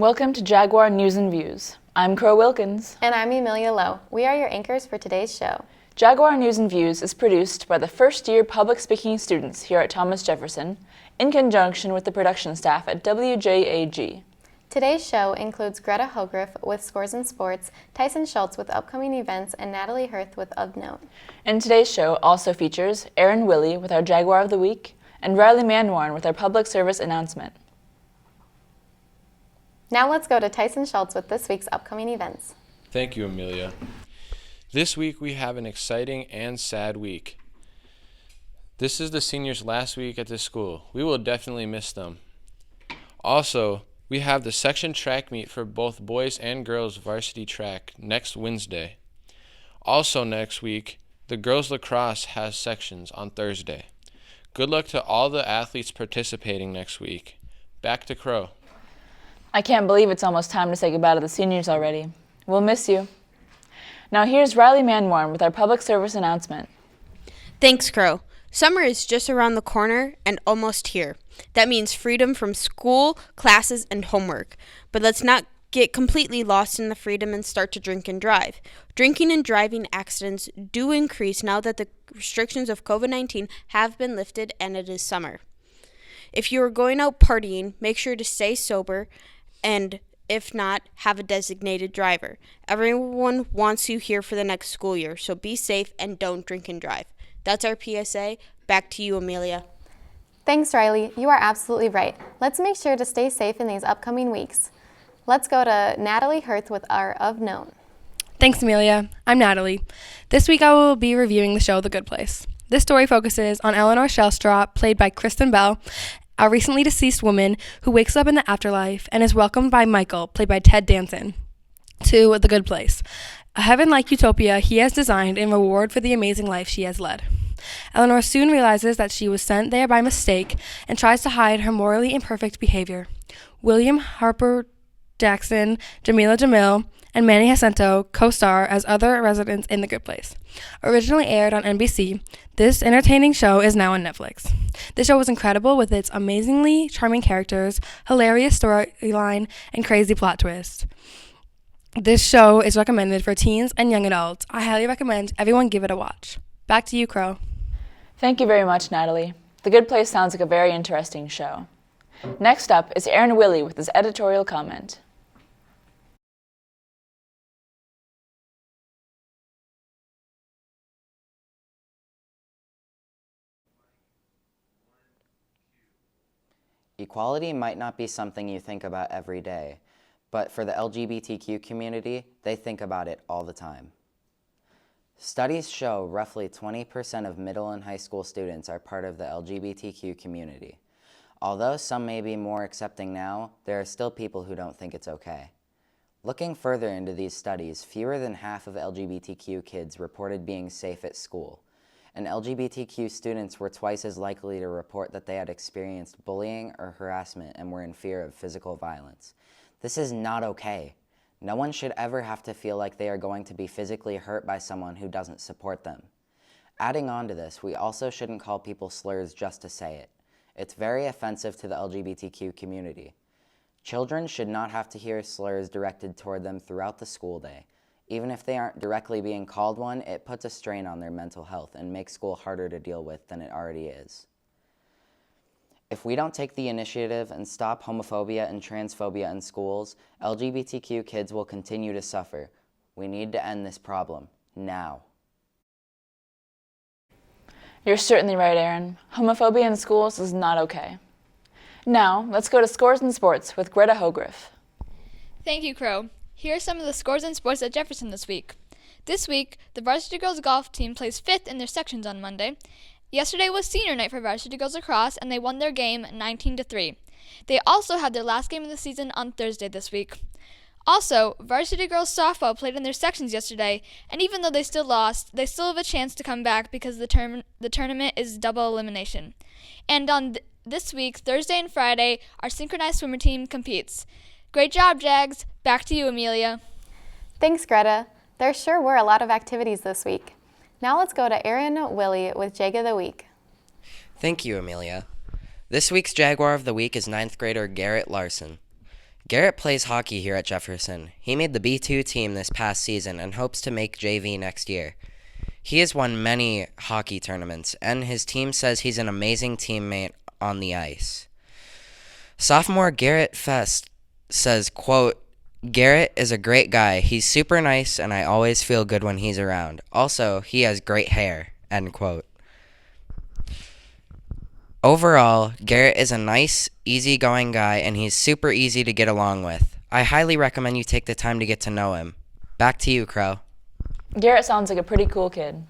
Welcome to Jaguar News and Views. I'm Crow Wilkins. And I'm Amelia Lowe. We are your anchors for today's show. Jaguar News and Views is produced by the first-year public speaking students here at Thomas Jefferson in conjunction with the production staff at Wjag. Today's show includes Greta Hogriff with Scores in Sports, Tyson Schultz with upcoming events, and Natalie Hearth with Of Note. And today's show also features Aaron Willy with our Jaguar of the Week and Riley Manwarn with our public service announcement. Now let's go to Tyson Schultz with this week's upcoming events. Thank you, Amelia. This week we have an exciting and sad week. This is the seniors' last week at this school. We will definitely miss them. Also, we have the section track meet for both boys and girls varsity track next Wednesday. Also next week, the girls lacrosse has sections on Thursday. Good luck to all the athletes participating next week. Back to Crow. I can't believe it's almost time to say goodbye to the seniors already. We'll miss you. Now here's Riley Manwarn with our public service announcement. Thanks, Crow. Summer is just around the corner and almost here. That means freedom from school, classes, and homework. But let's not get completely lost in the freedom and start to drink and drive. Drinking and driving accidents do increase now that the restrictions of COVID-19 have been lifted and it is summer. If you are going out partying, make sure to stay sober, and if not, have a designated driver. Everyone wants you here for the next school year, so be safe and don't drink and drive. That's our PSA. Back to you, Amelia. Thanks, Riley. You are absolutely right. Let's make sure to stay safe in these upcoming weeks. Let's go to Natalie Hearth with our Of Note. Thanks, Amelia. I'm Natalie. This week I will be reviewing the show The Good Place. This story focuses on Eleanor Shellstraw, played by Kristen Bell, a recently deceased woman who wakes up in the afterlife and is welcomed by Michael, played by Ted Danson, to the Good Place, a heaven-like utopia he has designed in reward for the amazing life she has led. Eleanor soon realizes that she was sent there by mistake and tries to hide her morally imperfect behavior. William Harper Jackson, Jamila Jamil, and Manny Jacinto co-star as other residents in The Good Place. Originally aired on NBC, this entertaining show is now on Netflix. The show was incredible with its amazingly charming characters, hilarious storyline, and crazy plot twist. This show is recommended for teens and young adults. I highly recommend everyone give it a watch. Back to you, Crow. Thank you very much, Natalie. The Good Place sounds like a very interesting show. Next up is Aaron Willy with his editorial comment. Equality might not be something you think about every day, but for the LGBTQ community, they think about it all the time. Studies show roughly 20% of middle and high school students are part of the LGBTQ community. Although some may be more accepting now, there are still people who don't think it's okay. Looking further into these studies, fewer than half of LGBTQ kids reported being safe at school, and LGBTQ students were twice as likely to report that they had experienced bullying or harassment and were in fear of physical violence. This is not okay. No one should ever have to feel like they are going to be physically hurt by someone who doesn't support them. Adding on to this, we also shouldn't call people slurs just to say it. It's very offensive to the LGBTQ community. Children should not have to hear slurs directed toward them throughout the school day. Even if they aren't directly being called one, it puts a strain on their mental health and makes school harder to deal with than it already is. If we don't take the initiative and stop homophobia and transphobia in schools, LGBTQ kids will continue to suffer. We need to end this problem, now. You're certainly right, Aaron. Homophobia in schools is not okay. Now, let's go to Scores in Sports with Greta Hogriff. Thank you, Crow. Here are some of the scores in sports at Jefferson this week. This week, the varsity girls golf team plays 5th in their sections on Monday. Yesterday was senior night for varsity girls lacrosse, and they won their game 19-3. They also had their last game of the season on Thursday this week. Also, varsity girls softball played in their sections yesterday, and even though they still lost, they still have a chance to come back because the tournament is double elimination. And on this week, Thursday and Friday, our synchronized swimmer team competes. Great job, Jags. Back to you, Amelia. Thanks, Greta. There sure were a lot of activities this week. Now let's go to Aaron Willy with Wjag of the Week. Thank you, Amelia. This week's Jaguar of the Week is 9th grader Garrett Larson. Garrett plays hockey here at Jefferson. He made the B2 team this past season and hopes to make JV next year. He has won many hockey tournaments, and his team says he's an amazing teammate on the ice. Sophomore Garrett Fest says, quote, Garrett is a great guy. He's super nice, and I always feel good when he's around. Also, he has great hair, end quote. Overall, Garrett is a nice, easygoing guy, and he's super easy to get along with. I highly recommend you take the time to get to know him. Back to you, Crow. Garrett sounds like a pretty cool kid.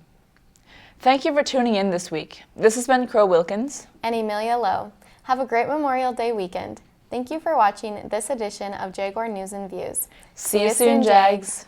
Thank you for tuning in this week. This has been Crow Wilkins and Emilia Lowe. Have a great Memorial Day weekend. Thank you for watching this edition of Jaguar News and Views. See you soon, Jags.